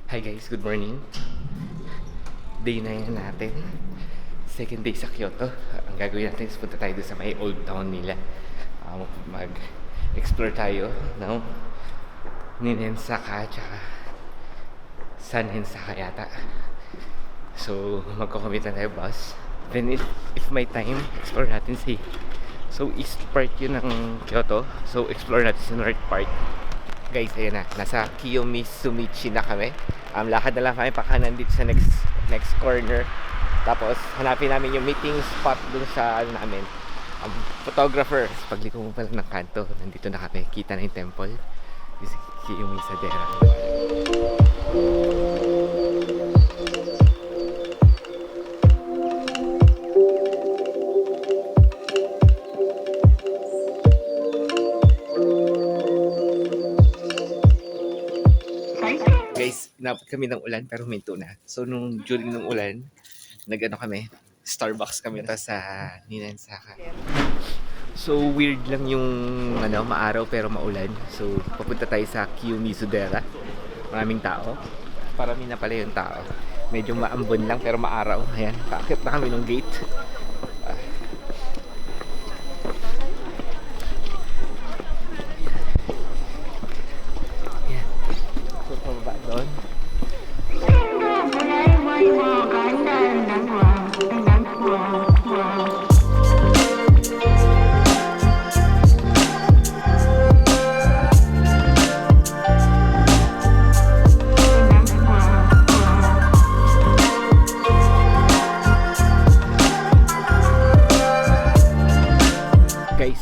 Hi guys, good morning. Day na yan natin. Second day sa Kyoto. Ang gagawin natin is punta tayo doon sa may old town nila. Mag-explore tayo ng Ninensaka tsaka Sanhensaka yata. So, magkakomit na tayo bus. Then if may time, explore natin So, east part yun ng Kyoto. So, explore natin sa north part. Guys, ayan na. Nasa Kiyomizumichi na kami. Lakad na lang kami pakanan dito sa next corner. Tapos, hanapin namin yung meeting spot dun sa namin. Photographer. Pagliko mo pala ng kanto, nandito na kami. Kita na yung temple. This is Kiyomisadera. Guys, inabot kami ng ulan pero huminto na. So, during ng ulan, kami, Starbucks kami sa Ninensaka. So, weird lang yung maaraw pero maulan. So, papunta tayo sa Kiyomizu-dera. Maraming tao. Parami na pala yung tao. Medyo maambon lang pero maaraw. Ayan, paakit na kami ng gate. Ayan. So, pababa doon.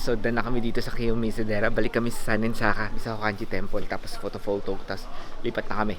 So, done na kami dito sa Kiyomizu-dera. Balik kami sa Sanensaka, sa Hokanji Temple. Tapos photo. Tapos lipat na kami.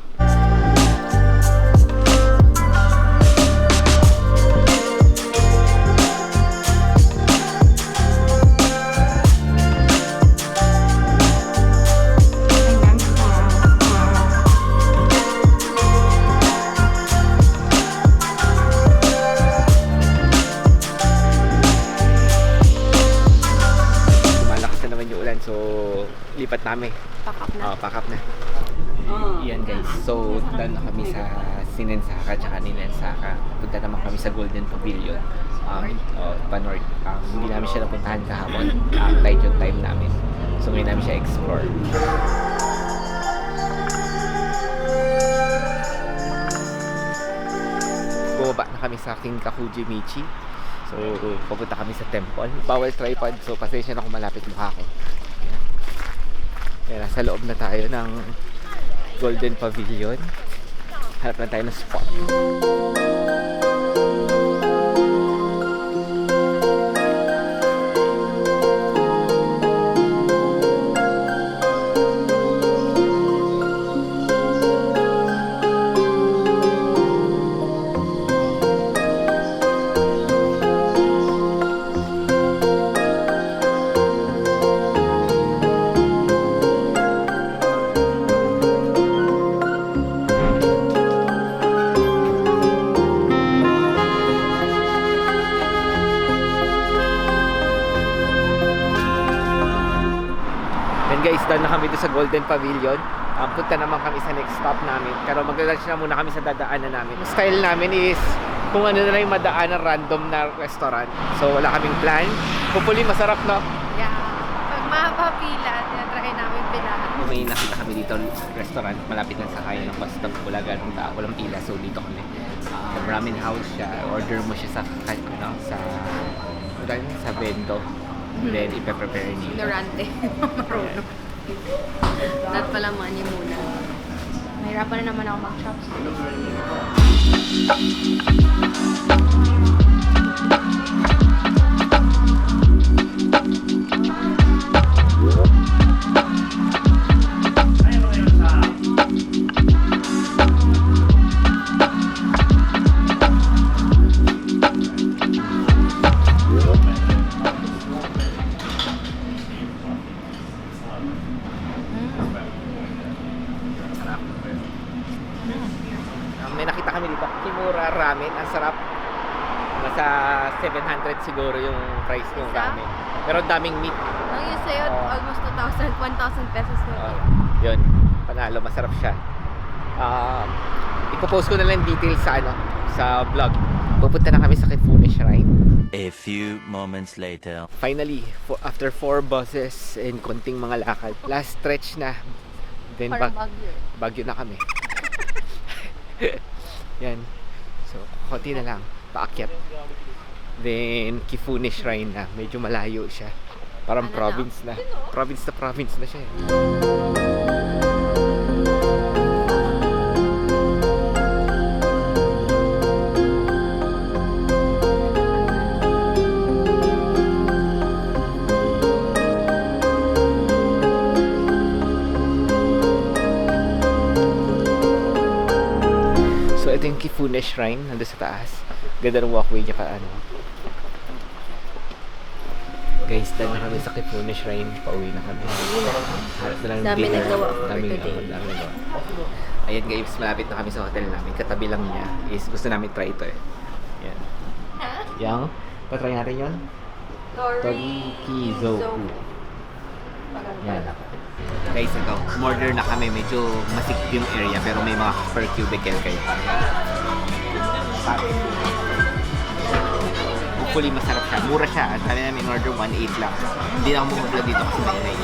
So, lipat namin. Pack up na. Pack up na. Iyan guys. So, done na kami sa Sinensaka tsaka Ninensaka. Punta naman kami sa Golden Pavilion. Pa-north. Hindi namin siya napuntahan kahapon. Tight yung time namin. So, ngayon namin siya explore. Bumaba na kami sa Kinkakuji Michi. So, pupunta kami sa temple. Bawal tripod. So, pasensya na kung malapit mukha ko. Kaya nasa loob na tayo ng Golden Pavilion. Hanap na tayo ng spot. Guys, done na kami doon sa Golden Pavilion. Punta naman kami sa next stop namin. Pero mag-lunch na muna kami sa dadaanan namin. Style namin is kung ano na lang yung madaanan random na restaurant. So wala kaming plan. Hopefully masarap, no? Yeah. Pag mahaba pila, tinatry namin pilahan. May nakita kami dito restaurant. Malapit lang sa kaya ng bus stop. Wala ganong tao. Walang pila. So dito kami. Ramen house siya. Order mo siya sa bento. Then, ipe-prepare niyo. Ignorante. Marunong. Dapat pala money muna. Mahirapan na naman ako mag-shops. May nakita kami dito, Kimura Ramen, ang sarap. Nasa 700 siguro yung price ng Isa? ramen. Pero ang daming meat. Ang yun sa'yo, almost 1,000 pesos na. Yun, panalo, masarap siya. Ipopost ko na lang details sa sa vlog. Pupunta na kami sa Kifune Shrine. A few moments later. Finally, after 4 buses and konting mga lakad, last stretch na. Then Parang Baguio. Baguio na kami. Yan. So, konti na lang. Paakyat. Then, Kifune Shrine na. Medyo malayo siya. Parang Ano na? province na. Province na siya eh. So, ito yung Kifune Shrine. Nandun sa taas. Ganda ng walkway niya pa Guys, dahil na kami sa Kifune Shrine. Pauwi na kami. Harap na lang ng Dami dinner. nagawa for Dami today. nagawa. Ayan guys, malapit na kami sa hotel namin. Katabi lang niya is gusto namin try ito eh. Yan. Yang, patry natin yun? Torikizoku. Yan. Guys, ito, umorder na kami. Medyo masikip yung area pero may mga per cubicle kayo. Hopefully masarap siya. Mura siya. Sabi namin in order 1.8 lang. Hindi na ako mag-vlog dito kasi maingay.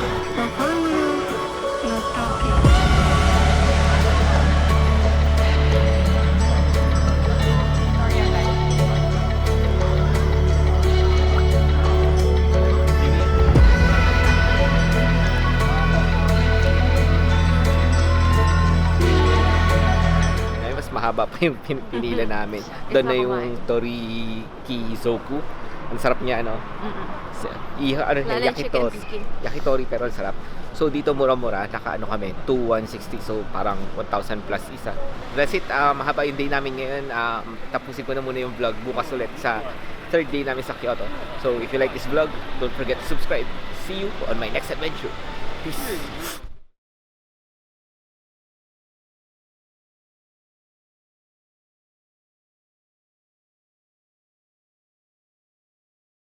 Ay, mas mahaba pa yung pinila namin. Doon na yung Torikizoku. Ang sarap niya, ano? Lalo yung chicken Yakitori. skin. Yakitori pero ang sarap. So dito mura-mura, naka kami, 2,160. So parang 1,000 plus isa. That's it, mahaba yung day namin ngayon. Tapusin ko na muna yung vlog bukas ulit sa third day namin sa Kyoto. So if you like this vlog, don't forget to subscribe. See you on my next adventure. Peace.